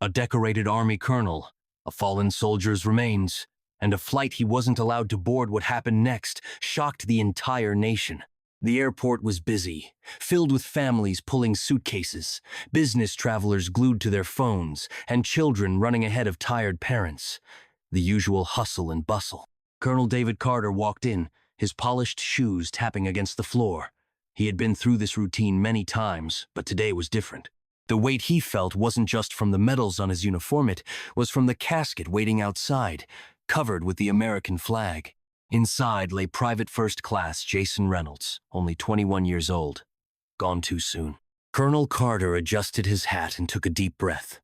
A decorated army colonel, a fallen soldier's remains, and a flight he wasn't allowed to board. What happened next shocked the entire nation. The airport was busy, filled with families pulling suitcases, business travelers glued to their phones, and children running ahead of tired parents. The usual hustle and bustle. Colonel David Carter walked in, his polished shoes tapping against the floor. He had been through this routine many times, but today was different. The weight he felt wasn't just from the medals on his uniform, it was from the casket waiting outside, covered with the American flag. Inside lay Private First Class Jason Reynolds, only 21 years old. Gone too soon. Colonel Carter adjusted his hat and took a deep breath.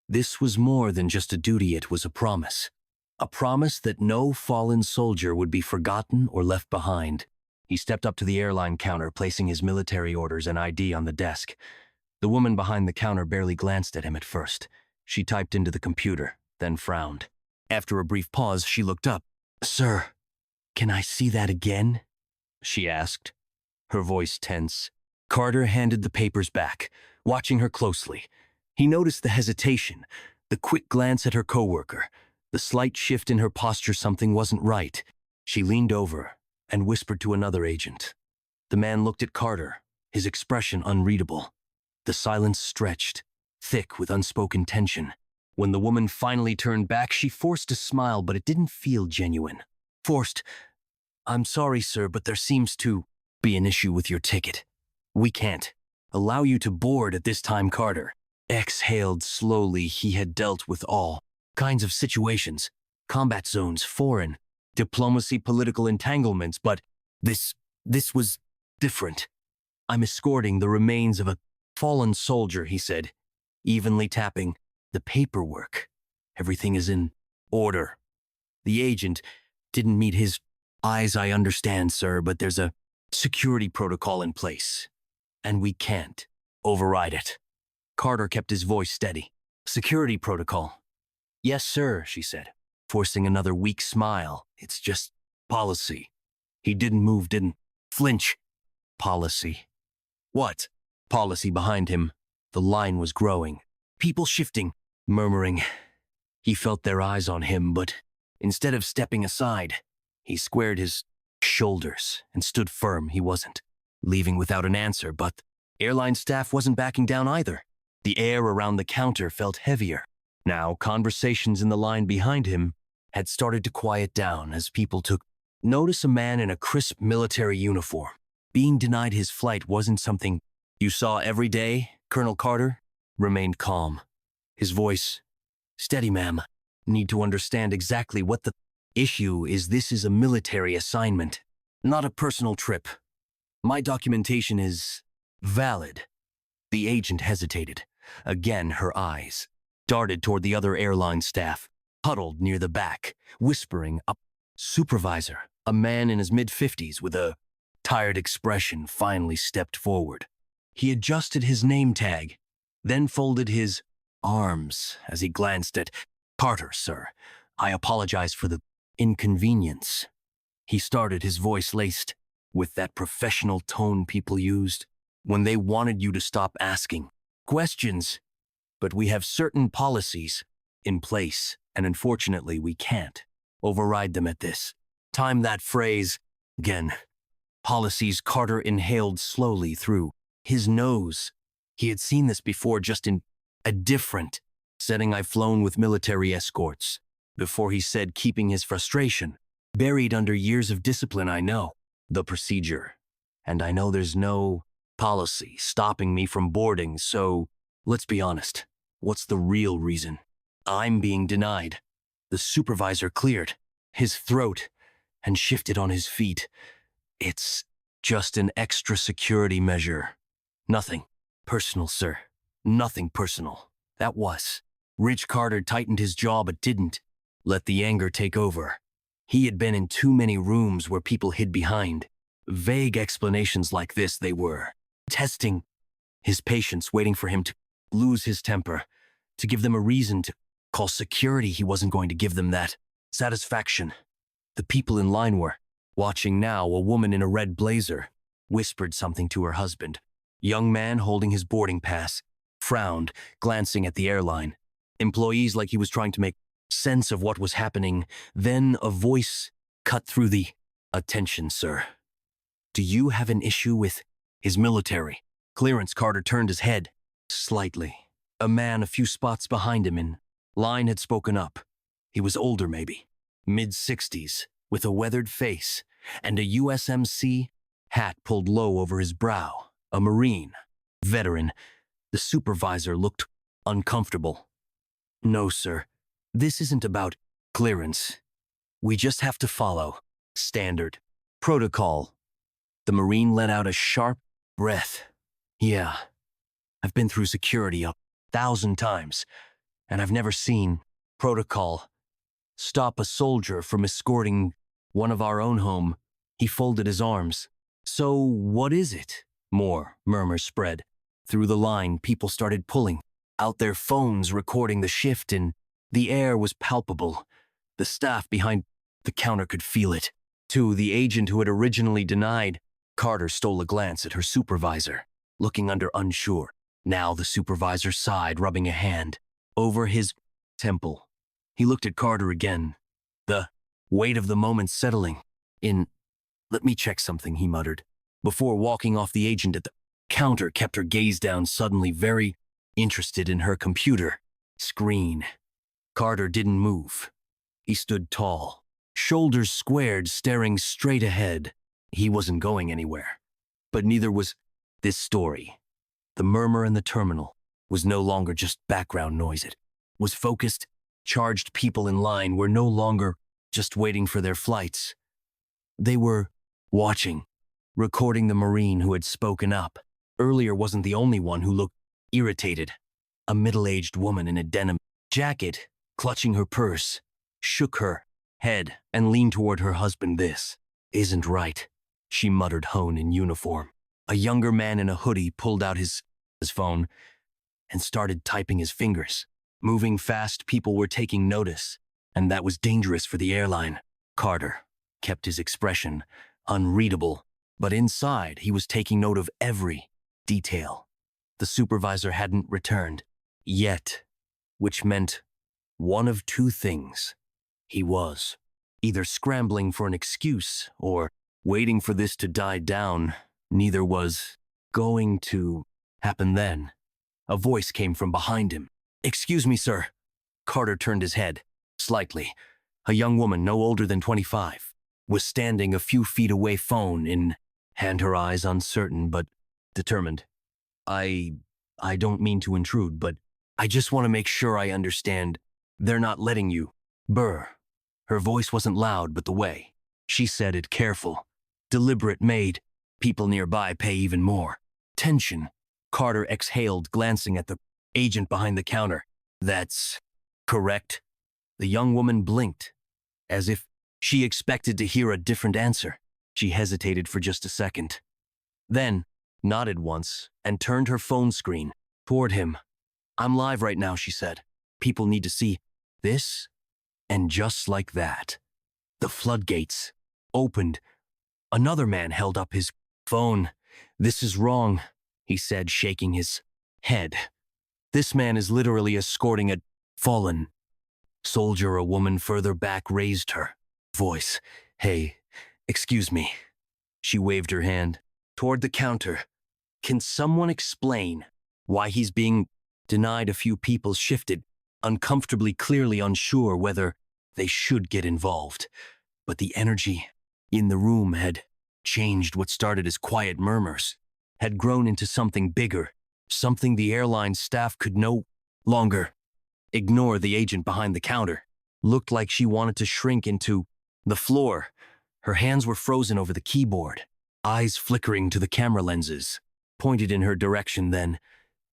This was more than just a duty, it was a promise. A promise that no fallen soldier would be forgotten or left behind. He stepped up to the airline counter, placing his military orders and ID on the desk. The woman behind the counter barely glanced at him at first. She typed into the computer, then frowned. After a brief pause, she looked up. "Sir, can I see that again?" she asked, her voice tense. Carter handed the papers back, watching her closely. He noticed the hesitation, the quick glance at her coworker, the slight shift in her posture. Something wasn't right. She leaned over and whispered to another agent. The man looked at Carter, his expression unreadable. The silence stretched, thick with unspoken tension. When the woman finally turned back, she forced a smile, but it didn't feel genuine. Forced. "I'm sorry, sir, but there seems to be an issue with your ticket. We can't allow you to board at this time." Carter exhaled slowly. He had dealt with all kinds of situations, combat zones, foreign, diplomacy, political entanglements, but this was different. "I'm escorting the remains of a fallen soldier," he said, evenly tapping the paperwork. "Everything is in order." The agent didn't meet his eyes. "I understand, sir, but there's a security protocol in place, and we can't override it." Carter kept his voice steady. "Security protocol?" "Yes, sir," she said, forcing another weak smile. "It's just policy." He didn't move, didn't flinch. "Policy? What?" Policy behind him. The line was growing. People shifting, murmuring. He felt their eyes on him, but instead of stepping aside, he squared his shoulders and stood firm. He wasn't leaving without an answer, but airline staff wasn't backing down either. The air around the counter felt heavier. Now, conversations in the line behind him had started to quiet down as people took notice. A man in a crisp military uniform. Being denied his flight wasn't something you saw every day. Colonel Carter remained calm. His voice, "Steady, ma'am. Need to understand exactly what the issue is. This is a military assignment, not a personal trip. My documentation is valid." The agent hesitated. Again, her eyes darted toward the other airline staff, huddled near the back, whispering. A supervisor, a man in his mid-50s with a tired expression, finally stepped forward. He adjusted his name tag, then folded his arms as he glanced at Carter. "Sir, I apologize for the inconvenience." He started, his voice laced with that professional tone people used when they wanted you to stop asking questions. "But we have certain policies in place, and unfortunately we can't override them at this time." That phrase, again, policies. Carter inhaled slowly through his nose. He had seen this before, just in a different setting. "I've flown with military escorts before," he said, keeping his frustration buried under years of discipline. "I know the procedure, and I know there's no policy stopping me from boarding, so let's be honest. What's the real reason I'm being denied?" The supervisor cleared his throat and shifted on his feet. "It's just an extra security measure. Nothing personal, sir. Nothing personal." That was. Rich Carter tightened his jaw but didn't let the anger take over. He had been in too many rooms where people hid behind vague explanations like this. They were testing his patience, waiting for him to lose his temper, to give them a reason to call security. He wasn't going to give them that satisfaction. The people in line were watching now. A woman in a red blazer whispered something to her husband. Young man holding his boarding pass frowned, glancing at the airline. employees like he was trying to make sense of what was happening. Then a voice cut through the, "Attention, sir. Do you have an issue with his military clearance?" Carter turned his head slightly. A man a few spots behind him in line had spoken up. He was older, maybe mid-60s, with a weathered face and a USMC hat pulled low over his brow. A Marine veteran. The supervisor looked uncomfortable. "No, sir. This isn't about clearance. We just have to follow standard protocol." The Marine let out a sharp breath. "Yeah, I've been through security 1,000 times, and I've never seen protocol stop a soldier from escorting one of our own home." He folded his arms. "So what is it?" More murmurs spread. Through the line, people started pulling out their phones, recording the shift, and the air was palpable. The staff behind the counter could feel it. Too, the agent who had originally denied. Carter stole a glance at her supervisor, looking under unsure. Now the supervisor sighed, rubbing a hand over his temple. He looked at Carter again, the weight of the moment settling in. "Let me check something," he muttered, before walking off. The agent at the counter kept her gaze down, suddenly very interested in her computer screen. Carter didn't move. He stood tall, shoulders squared, staring straight ahead. He wasn't going anywhere. But neither was this story. The murmur in the terminal was no longer just background noise. It was focused, charged. People in line were no longer just waiting for their flights. They were watching, recording. The Marine who had spoken up earlier wasn't the only one who looked irritated. A middle-aged woman in a denim jacket, clutching her purse, shook her head and leaned toward her husband. "This isn't right," she muttered. Hone in uniform. A younger man in a hoodie pulled out his phone and started typing his fingers. Moving fast, people were taking notice, and that was dangerous for the airline. Carter kept his expression unreadable, but inside he was taking note of every detail. The supervisor hadn't returned yet, which meant one of two things. He was either scrambling for an excuse or waiting for this to die down. Neither was going to happen. Then a voice came from behind him. "Excuse me, sir." Carter turned his head slightly. A young woman, no older than 25, was standing a few feet away, phone in hand, her eyes uncertain but determined. I don't mean to intrude, but I just want to make sure I understand. They're not letting you." Burr. Her voice wasn't loud, but the way she said it, careful, deliberate, made people nearby pay even more attention. Carter exhaled, glancing at the agent behind the counter. "That's correct?" The young woman blinked, as if she expected to hear a different answer. She hesitated for just a second, then nodded once and turned her phone screen toward him. "I'm live right now," she said. "People need to see this." And just like that, the floodgates opened. Another man held up his phone. "This is wrong," he said, shaking his head. "This man is literally escorting a fallen soldier." A woman further back raised her voice. "Hey, excuse me." She waved her hand toward the counter. "Can someone explain why he's being denied?" A few people shifted uncomfortably, clearly unsure whether they should get involved. But the energy in the room had changed. What started as quiet murmurs had grown into something bigger, something the airline staff could no longer ignore. The agent behind the counter looked like she wanted to shrink into the floor. Her hands were frozen over the keyboard, eyes flickering to the camera lenses pointed in her direction. Then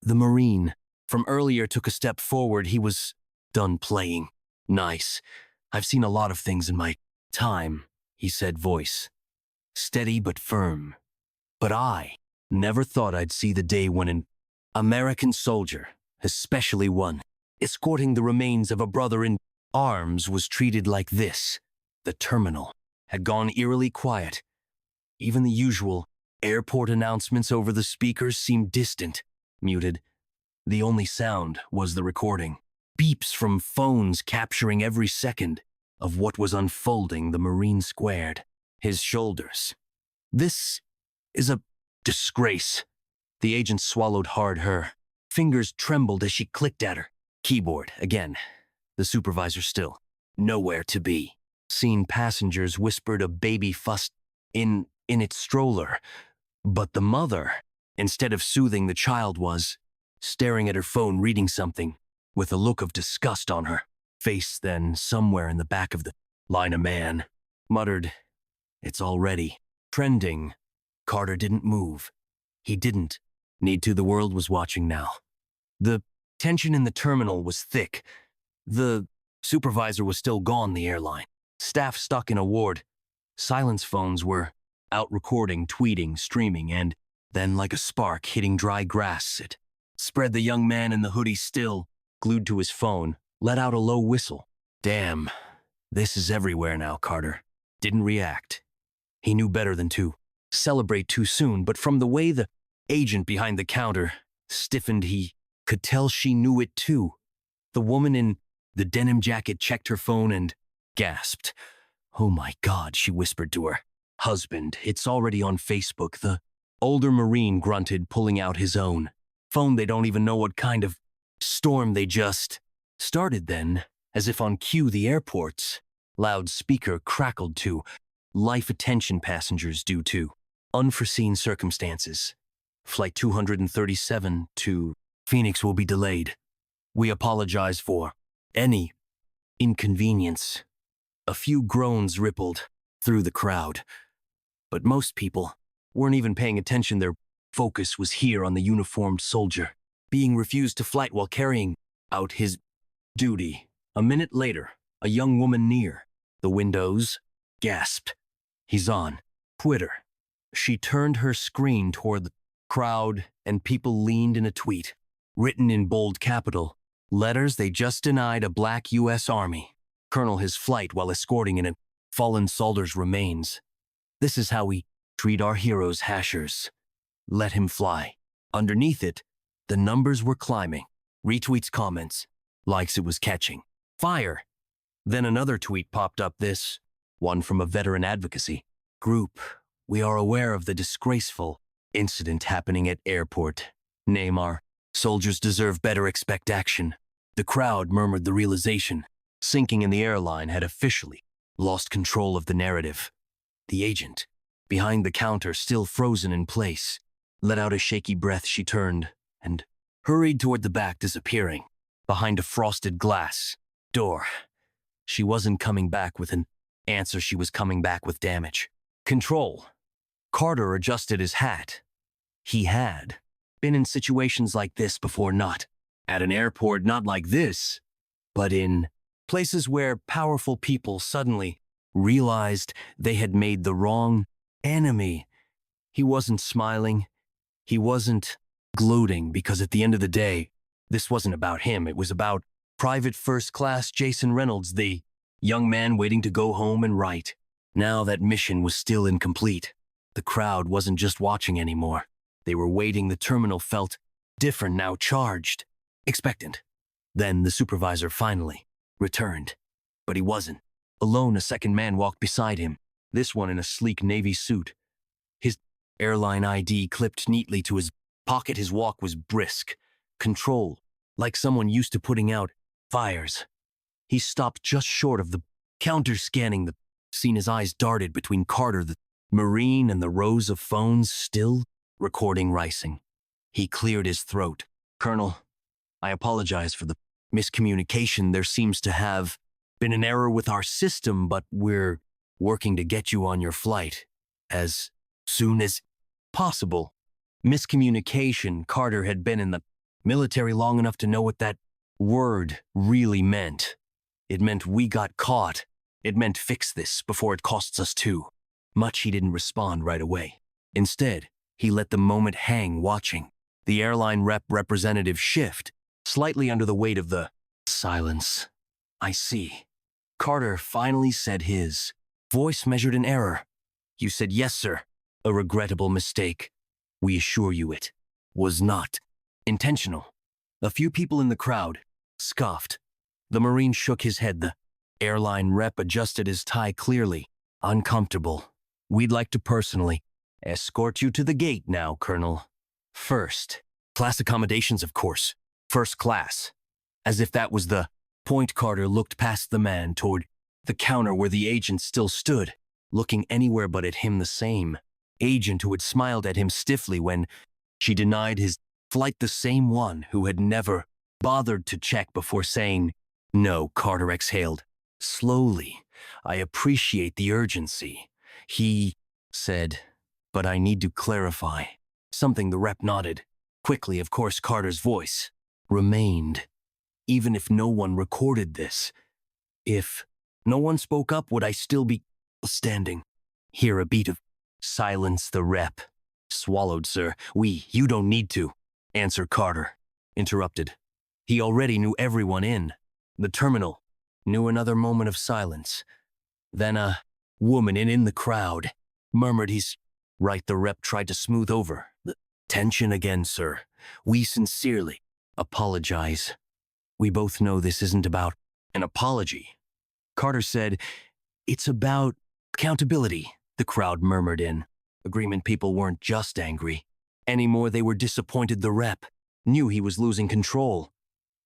the Marine from earlier took a step forward. He was done playing nice. "I've seen a lot of things in my time," he said, voice steady but firm. "But I never thought I'd see the day when an American soldier, especially one escorting the remains of a brother in arms, was treated like this." The terminal had gone eerily quiet. Even the usual airport announcements over the speakers seemed distant, muted. The only sound was the recording. beeps from phones capturing every second of what was unfolding. The Marine squared his shoulders. This is a disgrace. The agent swallowed hard. Her fingers trembled as she clicked at her keyboard. Again, the supervisor still nowhere to be seen. Passengers whispered. A baby fussed in its stroller, but the mother, instead of soothing the child, was staring at her phone, reading something with a look of disgust on her face. Then, somewhere in the back of the line, a man muttered, "It's already trending." Carter didn't move. He didn't need to. The world was watching now. The tension in the terminal was thick. The supervisor was still gone. The airline staff stuck in a ward. Silence phones were out recording, tweeting, streaming, and then, like a spark hitting dry grass, it spread. The young man in the hoodie, still glued to his phone, let out a low whistle. Damn, this is everywhere now. Carter didn't react. He knew better than to celebrate too soon, but from the way the agent behind the counter stiffened, he could tell she knew it too. The woman in the denim jacket checked her phone and gasped. "Oh my God," she whispered to her husband. "It's already on Facebook." The older Marine grunted, pulling out his own phone. They don't even know what kind of storm they just started. Then, as if on cue, the airport's loudspeaker crackled to life. "Attention passengers, due to unforeseen circumstances, Flight 237 to Phoenix will be delayed. We apologize for any inconvenience." A few groans rippled through the crowd, but most people weren't even paying attention. Their focus was here on the uniformed soldier being refused to flight while carrying out his duty. A minute later, a young woman near the windows gasped, "He's on Twitter." She turned her screen toward the crowd, and people leaned in. A tweet written in bold capital letters: "They just denied a black U.S. Army colonel his flight while escorting in a fallen soldier's remains. This is how we treat our heroes, hashers. Let him fly." Underneath it, the numbers were climbing. Retweets, comments, likes. It was catching fire. Then another tweet popped up, this one from a veteran advocacy group. "We are aware of the disgraceful incident happening at airport. Name our soldiers deserve better. Expect action." The crowd murmured, the realization sinking in. The airline had officially lost control of the narrative. The agent behind the counter, still frozen in place, let out a shaky breath. She turned and hurried toward the back, disappearing behind a frosted glass door. She wasn't coming back with an answer. She was coming back with damage. Control. Carter adjusted his hat. He had been in situations like this before, not at an airport, not like this, but in places where powerful people suddenly realized they had made the wrong enemy. He wasn't smiling. He wasn't gloating, because at the end of the day, this wasn't about him. It was about Private First Class Jason Reynolds, the young man waiting to go home and write. Now that mission was still incomplete. The crowd wasn't just watching anymore. They were waiting. The terminal felt different now, charged, expectant. Then the supervisor finally returned, but he wasn't alone. A second man walked beside him, this one in a sleek navy suit. His airline ID clipped neatly to his pocket. His walk was brisk, controlled, like someone used to putting out fires. He stopped just short of the counter, scanning the scene. His eyes darted between Carter, the Marine, and the rows of phones still recording ricing. He cleared his throat. "Colonel, I apologize for the miscommunication. There seems to have been an error with our system, but we're working to get you on your flight as soon as possible." Miscommunication. Carter had been in the military long enough to know what that word really meant. It meant we got caught. It meant fix this before it costs us too much. He didn't respond right away. Instead, he let the moment hang, watching the airline representative shift slightly under the weight of the silence. "I see." Carter finally said, his voice measured in error. "You said yes, sir. A regrettable mistake. We assure you it was not intentional." A few people in the crowd scoffed. The Marine shook his head. The airline rep adjusted his tie clearly. Uncomfortable. We'd like to personally escort you to the gate now, Colonel. First. Class accommodations, of course. First class. As if that was the point, Carter looked past the man toward the counter where the agent still stood, looking anywhere but at him, the same agent who had smiled at him stiffly when she denied his flight, the same one who had never bothered to check before saying no. Carter exhaled. Slowly. I appreciate the urgency, he said, but I need to clarify something. The rep nodded. Quickly, of course. Carter's voice remained. Even if no one recorded this, if no one spoke up, would I still be standing here? A beat of silence. The rep swallowed. Sir, you don't need to answer. Carter interrupted. He already knew everyone in the terminal. Knew. Another moment of silence. Then a woman in the crowd murmured, he's right. The rep tried to smooth over the tension again. Sir, we sincerely apologize. We both know this isn't about an apology. Carter said, it's about accountability. The crowd murmured in agreement. People weren't just angry anymore. They were disappointed. The rep knew he was losing control.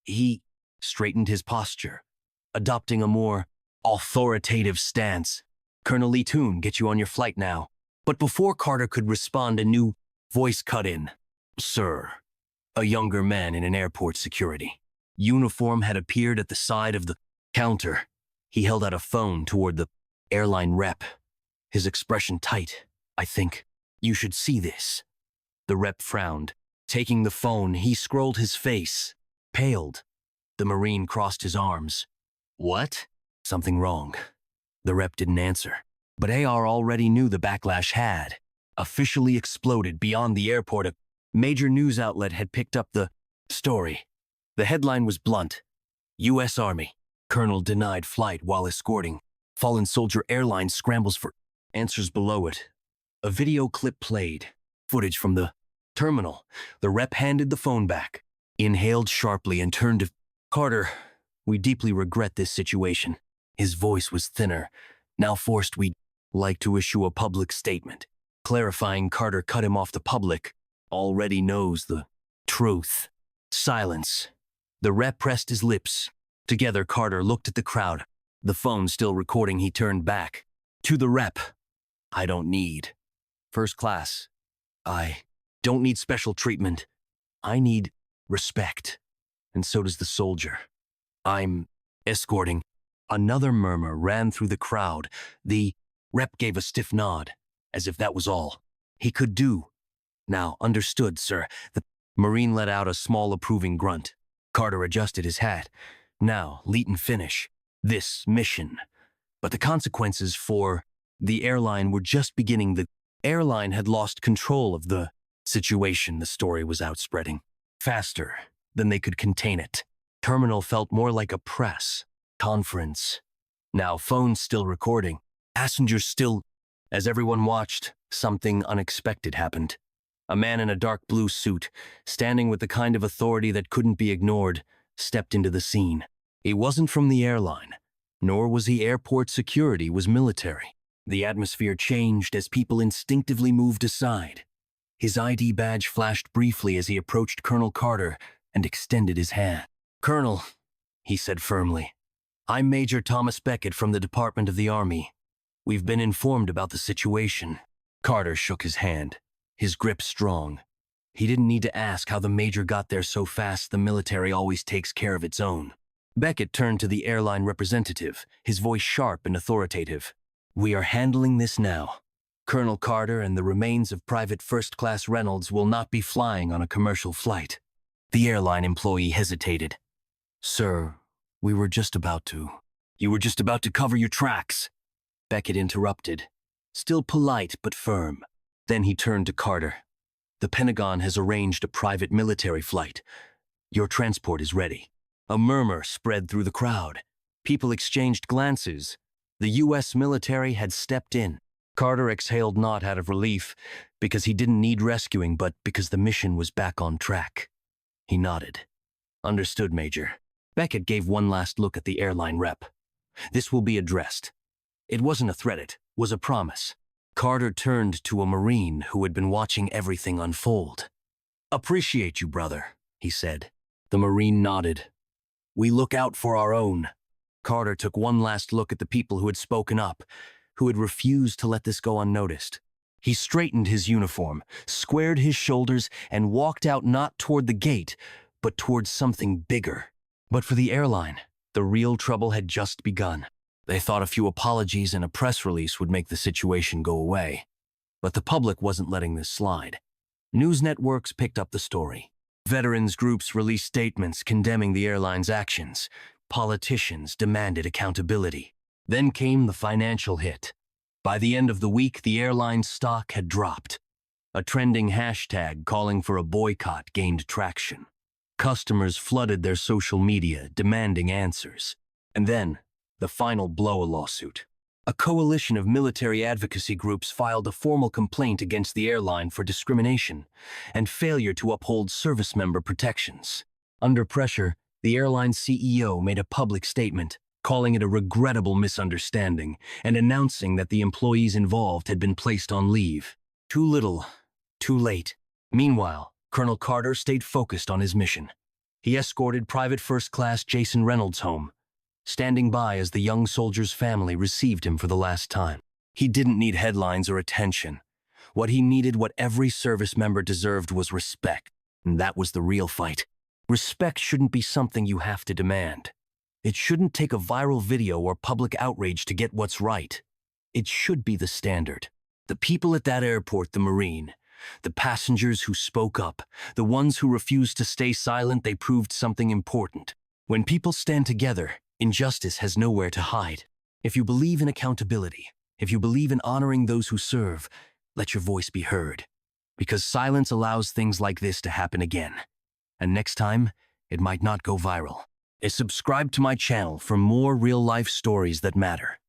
He straightened his posture, adopting a more authoritative stance. Colonel Lee Toon, get you on your flight now. But before Carter could respond, a new voice cut in. Sir, a younger man in an airport security uniform had appeared at the side of the counter. He held out a phone toward the airline rep, his expression tight. I think you should see this. The rep frowned. Taking the phone, he scrolled. His face paled. The Marine crossed his arms. What? Something wrong? The rep didn't answer. But AR already knew the backlash had officially exploded beyond the airport. A major news outlet had picked up the story. The headline was blunt. U.S. Army colonel denied flight while escorting fallen soldier. Airline scrambles for answers. Below it, a video clip played. Footage from the terminal. The rep handed the phone back, inhaled sharply, and turned to Carter. We deeply regret this situation. His voice was thinner. Now forced. We'd like to issue a public statement clarifying. Carter cut him off. The public already knows the truth. Silence. The rep pressed his lips together. Carter looked at the crowd. The phone still recording. He turned back to the rep. I don't need first class. I don't need special treatment. I need respect. And so does the soldier I'm escorting. Another murmur ran through the crowd. The rep gave a stiff nod, as if that was all he could do. Now, understood, sir. The Marine let out a small approving grunt. Carter adjusted his hat. Now, Leighton finish this mission. But the consequences for the airline were just beginning. The airline had lost control of the situation. The story was outspreading faster than they could contain it. Terminal felt more like a press conference. Now, phones still recording. Passengers still. As everyone watched, something unexpected happened. A man in a dark blue suit, standing with the kind of authority that couldn't be ignored, stepped into the scene. He wasn't from the airline, nor was he airport security. Was military. The atmosphere changed as people instinctively moved aside. His ID badge flashed briefly as he approached Colonel Carter and extended his hand. Colonel, he said firmly, I'm Major Thomas Beckett from the Department of the Army. We've been informed about the situation. Carter shook his hand, his grip strong. He didn't need to ask how the major got there so fast. The military always takes care of its own. Beckett turned to the airline representative, his voice sharp and authoritative. We are handling this now. Colonel Carter and the remains of Private First Class Reynolds will not be flying on a commercial flight. The airline employee hesitated. Sir, we were just about to. You were just about to cover your tracks. Beckett interrupted, still polite but firm. Then he turned to Carter. The Pentagon has arranged a private military flight. Your transport is ready. A murmur spread through the crowd. People exchanged glances. The U.S. military had stepped in. Carter exhaled, not out of relief, because he didn't need rescuing, but because the mission was back on track. He nodded. Understood, Major. Beckett gave one last look at the airline rep. This will be addressed. It wasn't a threat, it was a promise. Carter turned to a Marine who had been watching everything unfold. "Appreciate you, brother," he said. The Marine nodded. "We look out for our own." Carter took one last look at the people who had spoken up, who had refused to let this go unnoticed. He straightened his uniform, squared his shoulders, and walked out not toward the gate, but towards something bigger. But for the airline, the real trouble had just begun. They thought a few apologies and a press release would make the situation go away. But the public wasn't letting this slide. News networks picked up the story. Veterans groups released statements condemning the airline's actions. Politicians demanded accountability. Then came the financial hit. By the end of the week, the airline's stock had dropped. A trending hashtag calling for a boycott gained traction. Customers flooded their social media, demanding answers. And then, the final blow: a lawsuit. A coalition of military advocacy groups filed a formal complaint against the airline for discrimination and failure to uphold service member protections. Under pressure, the airline's CEO made a public statement, calling it a regrettable misunderstanding and announcing that the employees involved had been placed on leave. Too little, too late. Meanwhile, Colonel Carter stayed focused on his mission. He escorted Private First Class Jason Reynolds home, standing by as the young soldier's family received him for the last time. He didn't need headlines or attention. What he needed, what every service member deserved, was respect. And that was the real fight. Respect shouldn't be something you have to demand. It shouldn't take a viral video or public outrage to get what's right. It should be the standard. The people at that airport, the Marine, the passengers who spoke up, the ones who refused to stay silent, they proved something important. When people stand together, injustice has nowhere to hide. If you believe in accountability, if you believe in honoring those who serve, let your voice be heard. Because silence allows things like this to happen again. And next time, it might not go viral. Subscribe to my channel for more real-life stories that matter.